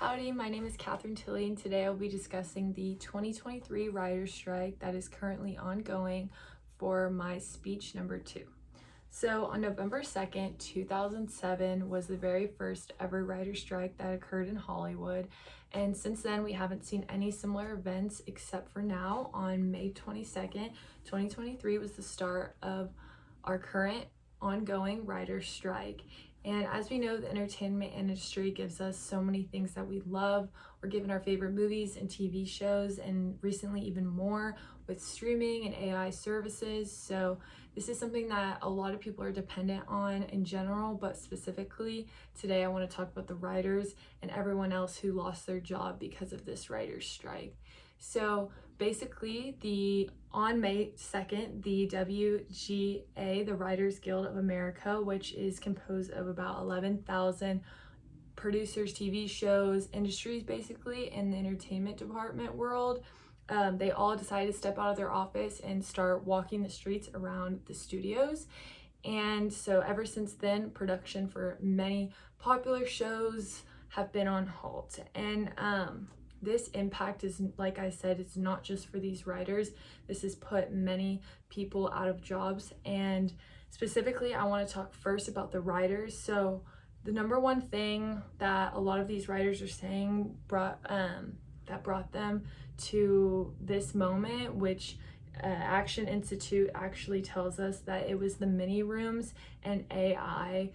Howdy, my name is Tilley, and today I'll be discussing the 2023 writer's strike that is currently ongoing for my speech number 2. So on November 2nd, 2007 was the very first ever writer's strike that occurred in Hollywood, and since then we haven't seen any similar events except for now on May 22nd, 2023 was the start of our current ongoing writer's strike. And as we know, the entertainment industry gives us so many things that we love. We're given our favorite movies and TV shows, and recently even more with streaming and AI services. So this is something that a lot of people are dependent on in general, but specifically today I want to talk about the writers and everyone else who lost their job because of this writer's strike. So basically, on May 2nd, the WGA, the Writers Guild of America, which is composed of about 11,000 producers, TV shows, industries basically in the entertainment department world, they all decided to step out of their office and start walking the streets around the studios. And so ever since then, production for many popular shows have been on halt. And this impact is, like I said, it's not just for these writers. This has put many people out of jobs. And specifically, I want to talk first about the writers. So the number one thing that a lot of these writers are saying that brought them to this moment, which Action Institute actually tells us that it was the mini rooms and AI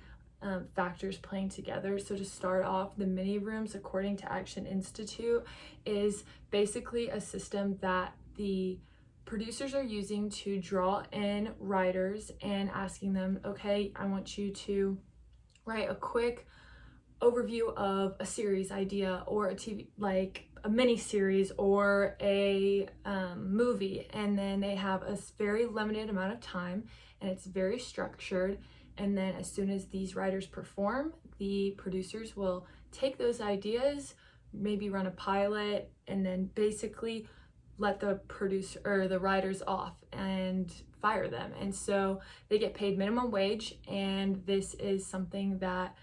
factors playing together. So to start off, the mini rooms, according to Action Institute, is basically a system that the producers are using to draw in writers and asking them, okay, I want you to write a quick overview of a series idea or a TV, like a mini series or a movie, and then they have a very limited amount of time and it's very structured. And then as soon as these writers perform, the producers will take those ideas, maybe run a pilot, and then basically let the producer or the writers off and fire them. And so they get paid minimum wage, and this is something that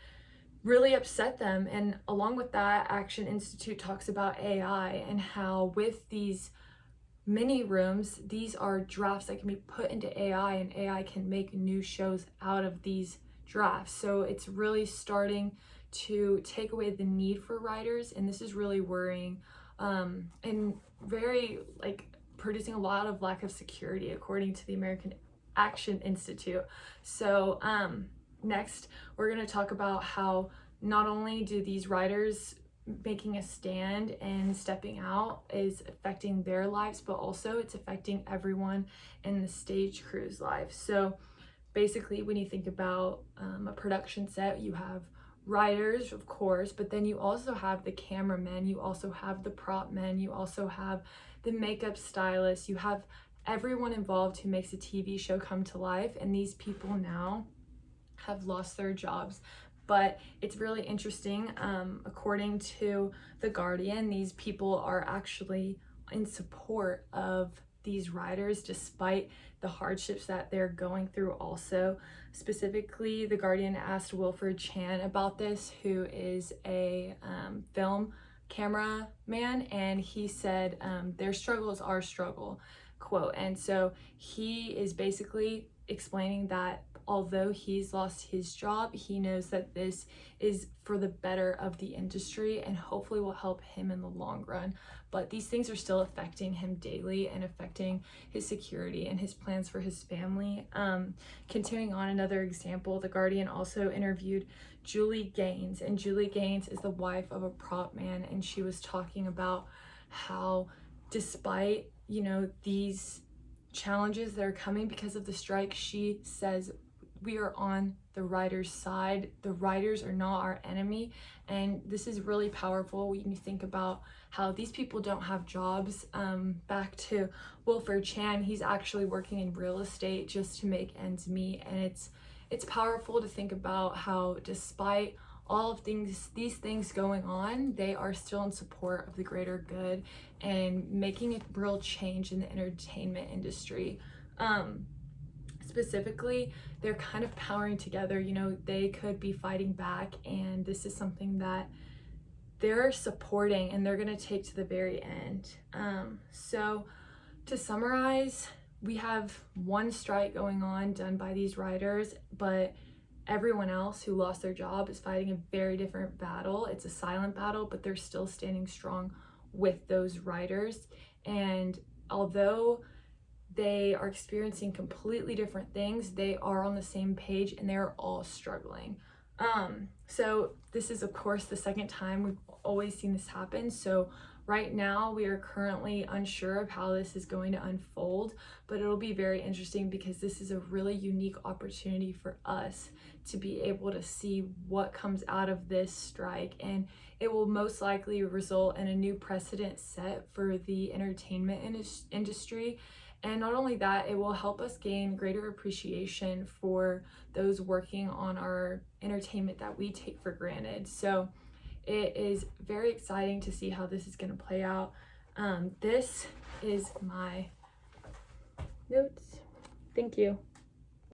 really upset them. And along with that, Action Institute talks about AI and how with these mini rooms, these are drafts that can be put into AI, and AI can make new shows out of these drafts. So it's really starting to take away the need for writers, and this is really worrying and very producing a lot of lack of security, according to the American Action Institute. So next, we're going to talk about how not only do these writers making a stand and stepping out is affecting their lives, but also it's affecting everyone in the stage crew's life. So basically, when you think about a production set, you have writers, of course, but then you also have the cameramen, you also have the prop men, you also have the makeup stylists, you have everyone involved who makes a TV show come to life, and these people now have lost their jobs. But it's really interesting. According to The Guardian, these people are actually in support of these writers despite the hardships that they're going through also. Specifically, The Guardian asked Wilfred Chan about this, who is a film cameraman, and he said, their struggle is our struggle, quote. And so he is basically explaining that although he's lost his job, he knows that this is for the better of the industry and hopefully will help him in the long run. But these things are still affecting him daily and affecting his security and his plans for his family. Continuing on, another example, The Guardian also interviewed Julie Gaines, and Julie Gaines is the wife of a prop man, and she was talking about how despite, these challenges that are coming because of the strike, she says we are on the writers' side. The writers are not our enemy. And this is really powerful when you think about how these people don't have jobs. Back to Wilfred Chan, he's actually working in real estate just to make ends meet. And it's powerful to think about how despite all of these things going on, they are still in support of the greater good and making a real change in the entertainment industry. Specifically, they're kind of powering together. They could be fighting back, and this is something that they're supporting and they're going to take to the very end. So to summarize, we have one strike going on done by these riders, but everyone else who lost their job is fighting a very different battle. It's a silent battle, but they're still standing strong with those riders. And although they are experiencing completely different things, they are on the same page and they're all struggling. So this is of course the second time we've always seen this happen. So right now we are currently unsure of how this is going to unfold, but it'll be very interesting because this is a really unique opportunity for us to be able to see what comes out of this strike, and it will most likely result in a new precedent set for the entertainment industry. And not only that, it will help us gain greater appreciation for those working on our entertainment that we take for granted. So it is very exciting to see how this is going to play out. This is my notes. Thank you.